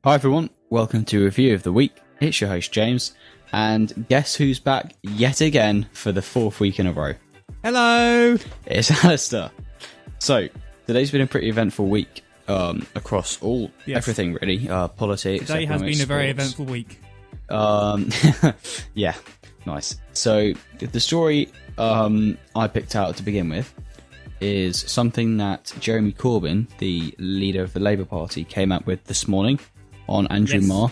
Hi everyone, welcome to Review of the Week. It's your host James, and guess who's back yet again for the fourth week in a row? Hello! It's Alistair. So, today's been a pretty eventful week across everything really, politics, Today has been sports. a very eventful week. Yeah, nice. So, the story I picked out to begin with is something that Jeremy Corbyn, the leader of the Labour Party, came up with this morning on Andrew Marr.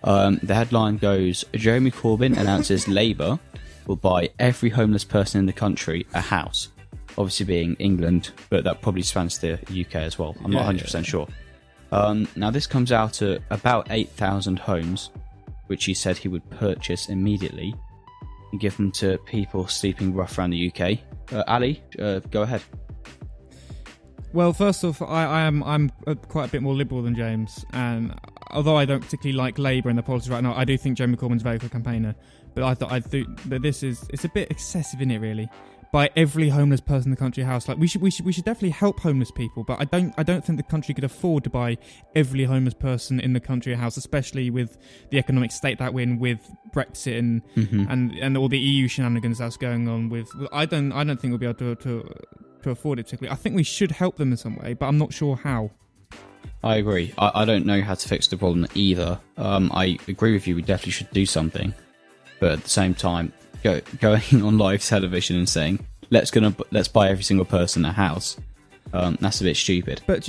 The headline goes, Jeremy Corbyn announces Labour will buy every homeless person in the country a house. Obviously being England, but that probably spans the UK as well. I'm not 100% sure. Now this comes out at about 8,000 homes, which he said he would purchase immediately and give them to people sleeping rough around the UK. Ali, go ahead. Well, first off, I'm quite a bit more liberal than James, and although I don't particularly like Labour in the politics right now, I do think Jeremy Corbyn's a very good campaigner. But I think that it's a bit excessive, isn't it? Really, buy every homeless person in the country a house. Like we should definitely help homeless people, but I don't think the country could afford to buy every homeless person in the country a house, especially with the economic state that we're in with Brexit and all the EU shenanigans that's going on. I don't think we'll be able to afford it particularly. I think we should help them in some way, but I'm not sure how. I agree. I don't know how to fix the problem either. I agree with you. We definitely should do something, but at the same time, going on live television and saying let's buy every single person a house, that's a bit stupid. But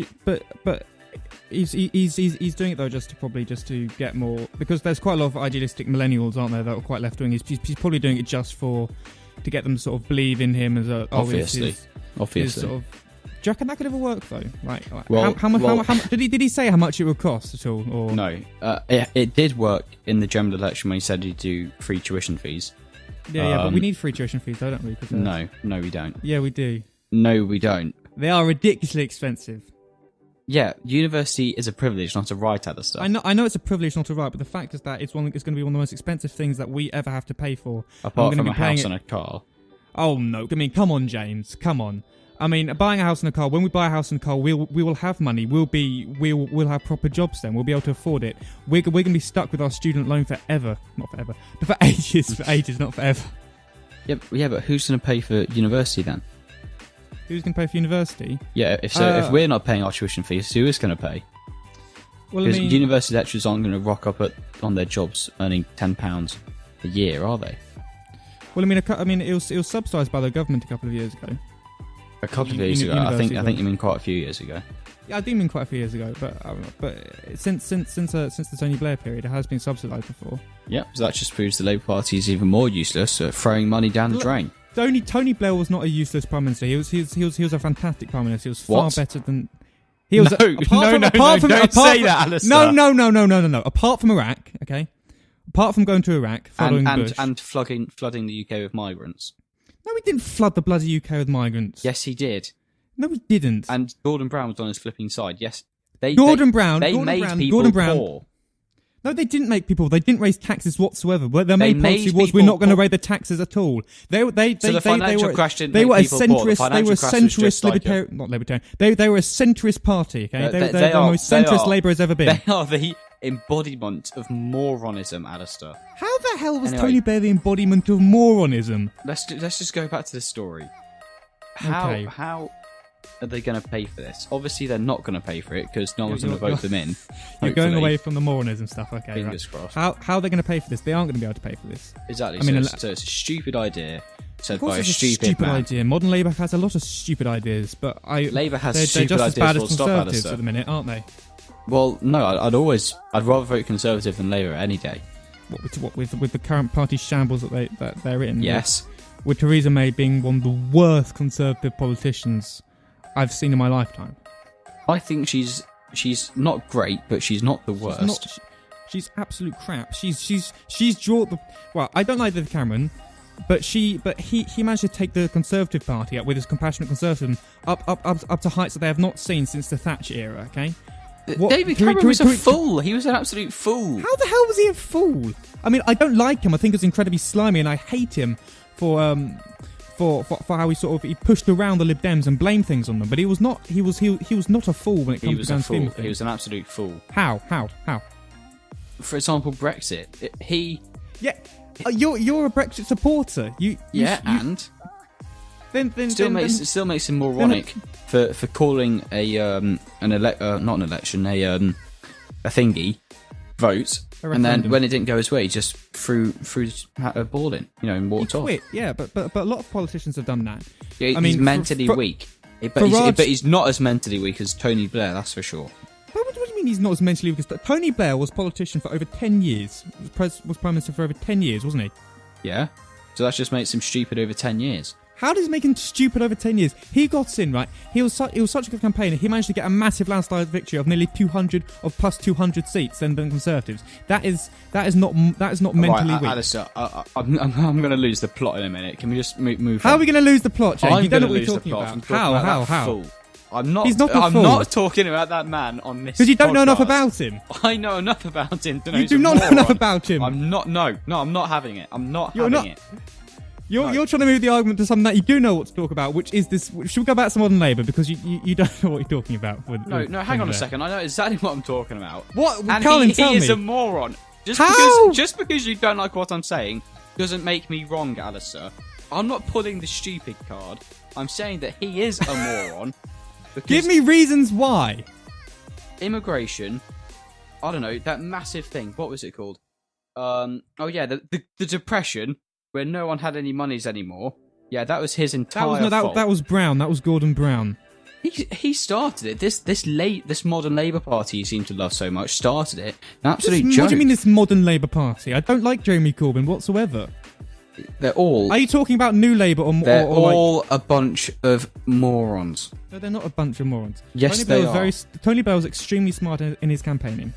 he's doing it though just to get more, because there's quite a lot of idealistic millennials, aren't there, that are quite left wing. He's probably doing it just to get them to sort of believe in him as a obviously. Sort of, do you reckon that could ever work though? Like, well, how much did he say how much it would cost at all? Or? No, it did work in the general election when he said he'd do free tuition fees. Yeah, but we need free tuition fees, though, don't we? No, we don't. Yeah, we do. No, we don't. They are ridiculously expensive. Yeah, university is a privilege, not a right, Alistair. I know it's a privilege, not a right, but the fact is that it's going to be one of the most expensive things that we ever have to pay for. Apart from a house and a car. Oh no! I mean, come on, James, come on. I mean, buying a house and a car. When we buy a house and a car, we will have money. We'll have proper jobs. Then we'll be able to afford it. We're gonna be stuck with our student loan forever. Not forever, but for ages, not forever. Yeah, but who's gonna pay for university then? Who's gonna pay for university? Yeah, if we're not paying our tuition fees, who is gonna pay? Well, because university lecturers aren't gonna rock up on their jobs earning £10 a year, are they? Well, I mean, it was subsidised by the government a couple of years ago. A couple of years ago, I think you mean quite a few years ago. Yeah, I do mean quite a few years ago, but since the Tony Blair period, it has been subsidised before. Yeah, so that just proves the Labour Party is even more useless at throwing money down the drain. Tony Blair was not a useless prime minister. He was a fantastic prime minister. He was far better than. He was don't say that, Alistair. No. Apart from Iraq, okay. Apart from going to Iraq, following Bush, and flooding the UK with migrants. No, he didn't flood the bloody UK with migrants. Yes, he did. No, he didn't. And Gordon Brown was on his flipping side. Yes, Gordon Brown made people poor. No, they didn't make people. They didn't raise taxes whatsoever. Their main policy was we're not going to raise the taxes at all. They were a centrist libertarian, not libertarian. They were a centrist party. Okay, they were the most centrist Labour has ever been. They are the embodiment of moronism, Alistair. How the hell was Tony Blair the embodiment of moronism? Let's just go back to the story. How are they going to pay for this? Obviously, they're not going to pay for it because no one's going to vote them in. You're going away from the moronism stuff, okay? Fingers crossed. How are they going to pay for this? They aren't going to be able to pay for this. Exactly. So it's a stupid idea. Said by a stupid man. Idea. Modern Labour has a lot of stupid ideas, but Labour has they're stupid just ideas. as bad as Conservatives at the minute, aren't they? Well, no, I'd rather vote Conservative than Labour any day. What with the current party shambles that they're in? Yes. With Theresa May being one of the worst Conservative politicians I've seen in my lifetime. I think she's not great, but she's not the worst. She's absolute crap. She's drawn the. Well, I don't like David Cameron, but he managed to take the Conservative Party up with his compassionate conservatism up to heights that they have not seen since the Thatcher era. Okay. David Cameron was a fool. He was an absolute fool. How the hell was he a fool? I mean, I don't like him. I think he's incredibly slimy, and I hate him for for how he pushed around the Lib Dems and blamed things on them. But he was not not a fool when it comes to grand scheme of things. He was an absolute fool. How? For example, Brexit. You're a Brexit supporter. Then still makes him moronic for calling a thingy vote, and then when it didn't go his way, he just threw a ball in, and walked off. Quit. Yeah, but a lot of politicians have done that. Yeah, he's mentally weak, but he's not as mentally weak as Tony Blair, that's for sure. What do you mean he's not as mentally weak as Tony Blair? Was politician for over 10 years. Was Prime Minister for over 10 years, wasn't he? Yeah. So that just makes him stupid over 10 years. How does he make him stupid over 10 years? He got in, right? He was such a good campaigner. He managed to get a massive landslide victory of nearly 200 seats than the Conservatives. That is not mentally weak. Alistair, I'm going to lose the plot in a minute. Can we just move How on? are we going to lose the plot, Jake? You don't know what you're talking about. How? I'm not. He's not a I'm fool. not talking about that man on this. Because you don't know enough podcast. about him. I know enough about him. You do not know enough about him. I'm not. No, I'm not having it. I'm not having it. You're trying to move the argument to something that you do know what to talk about, which is this. Should we go back to modern Labour because you don't know what you're talking about? No. Hang on a second. I know exactly what I'm talking about. What? And Colin, he is a moron. Just because you don't like what I'm saying doesn't make me wrong, Alistair. I'm not pulling the stupid card. I'm saying that he is a moron. Give me reasons why. Immigration. I don't know, that massive thing. What was it called? The Depression, where no one had any monies anymore. Yeah, that was his entire fault. That was Brown. That was Gordon Brown. He started it. This modern Labour Party you seem to love so much started it. An absolute joke. What do you mean this modern Labour Party? I don't like Jeremy Corbyn whatsoever. They're all... Are you talking about New Labour or... They're all a bunch of morons. No, they're not a bunch of morons. Yes, they are. Tony Blair was extremely smart in his campaigning.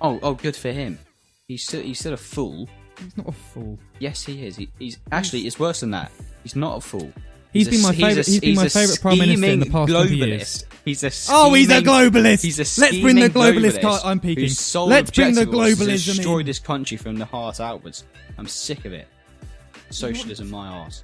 Oh, good for him. He's still a fool. He's not a fool. Yes, he is. He's actually, it's worse than that. He's not a fool. He's been my favourite Prime Minister in the past 20 years. He's a globalist. He's a Let's bring the globalist card. I'm peeking. Whose sole Let's bring the objective was globalism to destroy in. this country from the heart outwards. I'm sick of it. Socialism, my arse.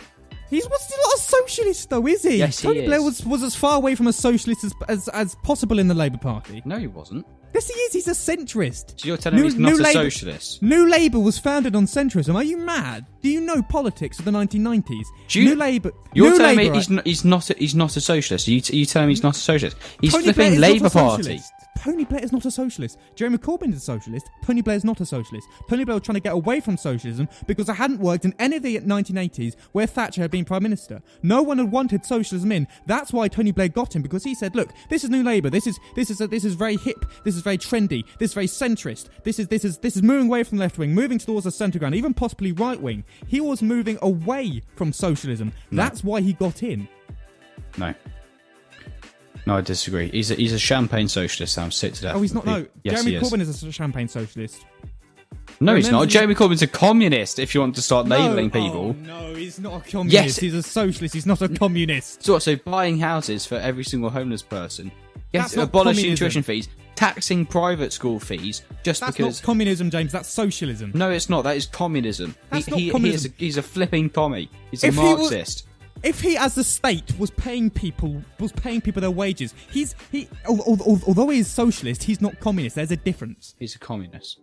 He's not a socialist, though, is he? Yes, he Tony is. Blair was as far away from a socialist as possible in the Labour Party. No, he wasn't. Yes, he is. He's a centrist. So you're telling me he's not a socialist? New Labour was founded on centrism. Are you mad? Do you know politics of the 1990s? New Labour. You're telling me he's not a socialist? Are you telling me he's not a socialist? He's flipping Labour Party. Tony Blair is not a socialist. Jeremy Corbyn is a socialist. Tony Blair is not a socialist. Tony Blair was trying to get away from socialism because it hadn't worked in any of the 1980s where Thatcher had been Prime Minister. No one had wanted socialism in. That's why Tony Blair got him, because he said, look, this is New Labour. This is very hip. This is very trendy. This is very centrist. This is moving away from the left wing, moving towards the centre ground, even possibly right wing. He was moving away from socialism. No. That's why he got in. No, I disagree. He's a champagne socialist. I'm sick to death. Oh, he's not. No, yes, Jeremy Corbyn is a champagne socialist. No, he's not. Jeremy Corbyn's a communist, if you want to start labelling people. Oh, no, he's not a communist. Yes. He's a socialist. He's not a communist. So buying houses for every single homeless person. Yes, That's abolishing tuition fees. Taxing private school fees That's not communism, James. That's socialism. No, it's not. That is communism. That's not communism. He's a flipping commie. He's a Marxist. If he, as the state, was paying people their wages, although he is socialist, he's not communist. There's a difference. He's a communist.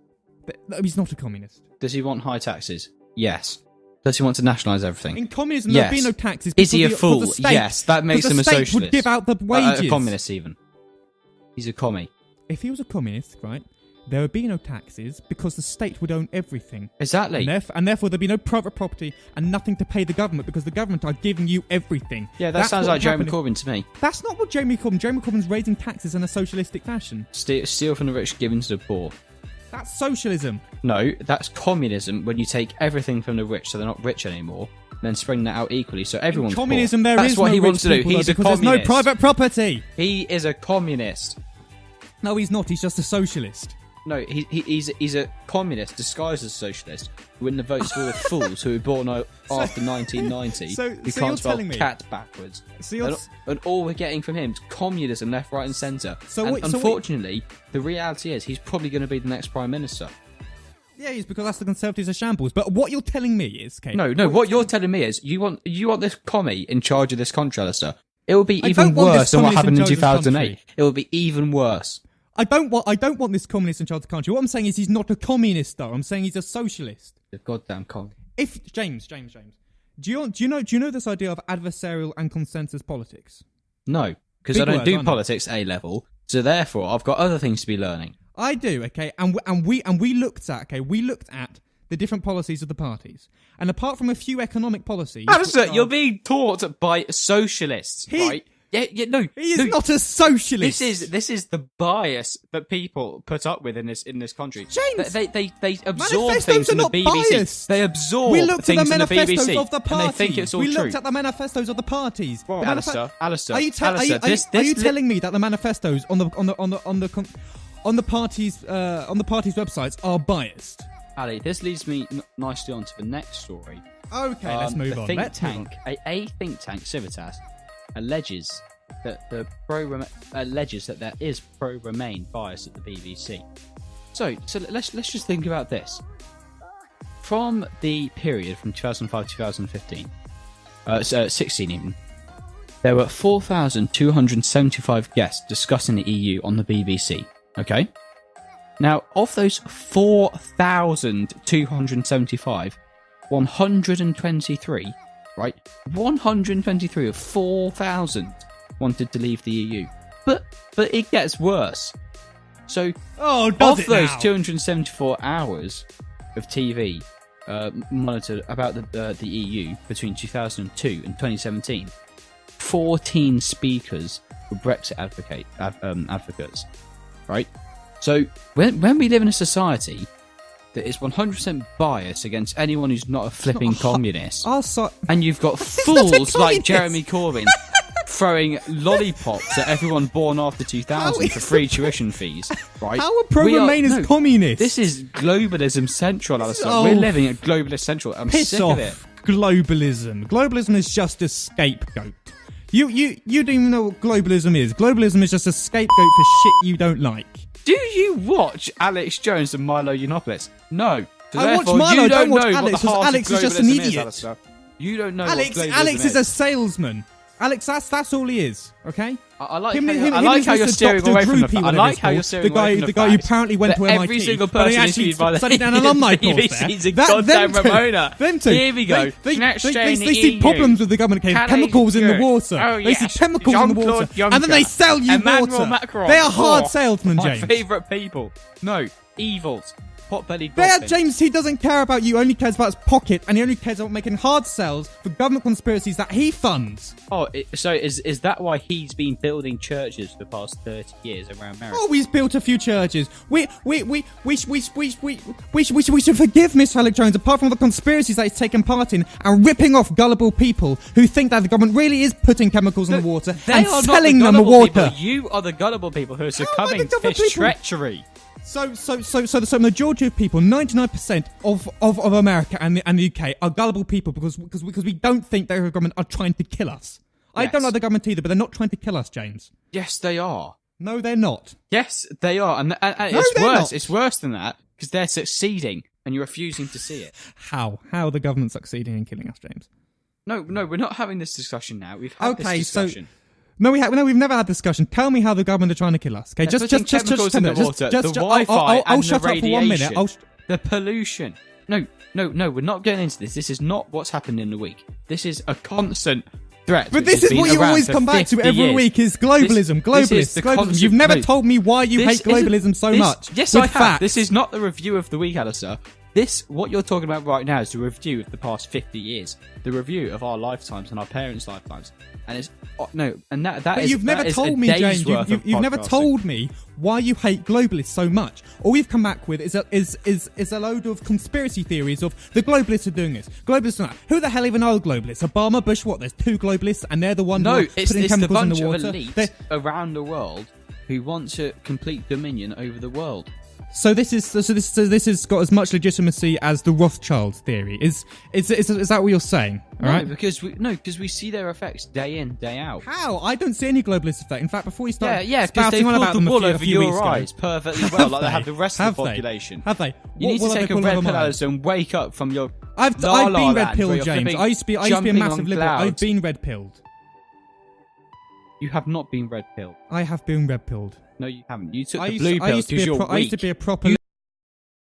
But he's not a communist. Does he want high taxes? Yes. Does he want to nationalise everything? In communism, there'd be no taxes. Is he a fool? Yes, that makes him a socialist. The state would give out the wages. A communist, even. He's a commie. If he was a communist, right, there would be no taxes because the state would own everything. Exactly. And therefore there'd be no private property and nothing to pay the government because the government are giving you everything. Yeah, that sounds like Jeremy Corbyn to me. That's not what Jeremy Corbyn... Jeremy Corbyn's raising taxes in a socialistic fashion. Steal from the rich, give to the poor. That's socialism. No, that's communism when you take everything from the rich so they're not rich anymore, then spreading that out equally so everyone's poor. Communism, that's what he wants to do. He's a communist. There's no private property. He is a communist. No, he's not. He's just a socialist. No, he's a communist disguised as a socialist who win the votes for the fools who were born after 1990 who can't spell cat backwards. And all we're getting from him is communism left, right and centre. Unfortunately, the reality is he's probably going to be the next Prime Minister. Yeah, it's because that's the Conservatives are shambles. But what you're telling me is, okay? No. What you're telling me is you want this commie in charge of this country, Alistair. It will be even worse than what happened in 2008. It will be even worse. I don't want this communist in charge of the country. What I'm saying is he's not a communist, though. I'm saying he's a socialist. The goddamn commie. If James, do you know this idea of adversarial and consensus politics? No, because I don't do politics A level, so therefore I've got other things to be learning. I do, okay, and we looked at the different policies of the parties, and apart from a few economic policies, Alistair, you're being taught by socialists, right? Yeah, no. He is not a socialist. This is the bias that people put up with in this country. James, they absorb things from the BBC. Biased. They absorb things from the BBC. We looked at the manifestos of the parties. And they think it's all we true. looked at the manifestos of the parties. Well, Alistair, are you telling me that the manifestos on the parties' websites are biased? Ali, this leads me nicely on to the next story. Okay, let's move on. A think tank, Civitas, alleges that there is pro-Remain bias at the BBC. So let's just think about this. From the period from 2005 to 2015, 16 even, there were 4,275 guests discussing the EU on the BBC. Okay. Now, of those 4,275, 123, right? 123 of 4,000 wanted to leave the EU. But it gets worse. So, of those 274 hours of TV monitored about the EU between 2002 and 2017, 14 speakers were Brexit advocates, right? So, when we live in a society that is 100% biased against anyone who's not a flipping communist, and you've got fools like Jeremy Corbyn throwing lollipops at everyone born after 2000 for free tuition fees, right? How are pro-Remainers communists? This is globalism central, Alistair. We're living at globalist central. I'm sick of it. Globalism. Globalism is just a scapegoat. You don't even know what globalism is. Globalism is just a scapegoat for shit you don't like. Do you watch Alex Jones and Milo Yiannopoulos? No. So I watch Milo, don't watch Alex, because Alex is just an idiot. You don't know Alex is a salesman. Alex, that's all he is, okay? I like how you're steering away from the I like how you're steering away from the guy who apparently went to MIT. Every single person interviewed by the studied an alumni course there. He's a goddamn Ramona. Them two. Here we go. They see problems with the government, chemicals in the water. They see chemicals in the water. And then they sell you water. They are hard salesmen, James. My favourite people. No, evils. Pot-bellied James, he doesn't care about you, only cares about his pocket, and he only cares about making hard sells for government conspiracies that he funds. Oh, so is that why he's been building churches for the past 30 years around America? Oh, he's built a few churches. We should forgive Mr. Alex Jones, apart from the conspiracies that he's taken part in, and ripping off gullible people who think that the government really is putting chemicals in the water and selling them the water. People. You are the gullible people who are succumbing to this treachery. So the majority of people, 99% of America and the UK are gullible people because we don't think that the government are trying to kill us. Yes. I don't like the government either, but they're not trying to kill us, James. Yes, they are. No, they're not. Yes, they are, and it's worse. Not. It's worse than that because they're succeeding, and you're refusing to see it. How are the government succeeding in killing us, James? No, we're not having this discussion now. We've had this discussion. No, we've never had this discussion. Tell me how the government are trying to kill us. Okay, just chemicals in the water, the Wi-Fi, and the radiation, the pollution. No, we're not getting into this. This is not what's happened in the week. This is a constant threat. But this is what you always come back to every week: is globalism, globalism. You've never told me why you hate globalism so much. Yes, I have. This is not the review of the week, Alistair. What you're talking about right now is the review of the past 50 years, the review of our lifetimes and our parents' lifetimes, and it's But you've never told me, James. You've never told me why you hate globalists so much. All you've come back with is a load of conspiracy theories of the globalists are doing this. Globalists are not. Who the hell even are globalists? Obama, Bush, what? There's two globalists, and they're the one who are putting chemicals in the water. It's the bunch of elites around the world who want to complete dominion over the world. So this has got as much legitimacy as the Rothschild theory. Is that what you're saying? All right. Because we see their effects day in, day out. How? I don't see any globalist effect. In fact, before you start, because they spouting on pulled about the them wool a over few your weeks eyes ago. perfectly well, like they have the rest of the population. Have they? You need to take a red pill, Alison, and wake up from your. I've been red pilled, James. I used to be a massive liberal. I've been red pilled. You have not been red pilled. I have been red pilled. No, you haven't. You took the blue pill because you're weak. I used to be a proper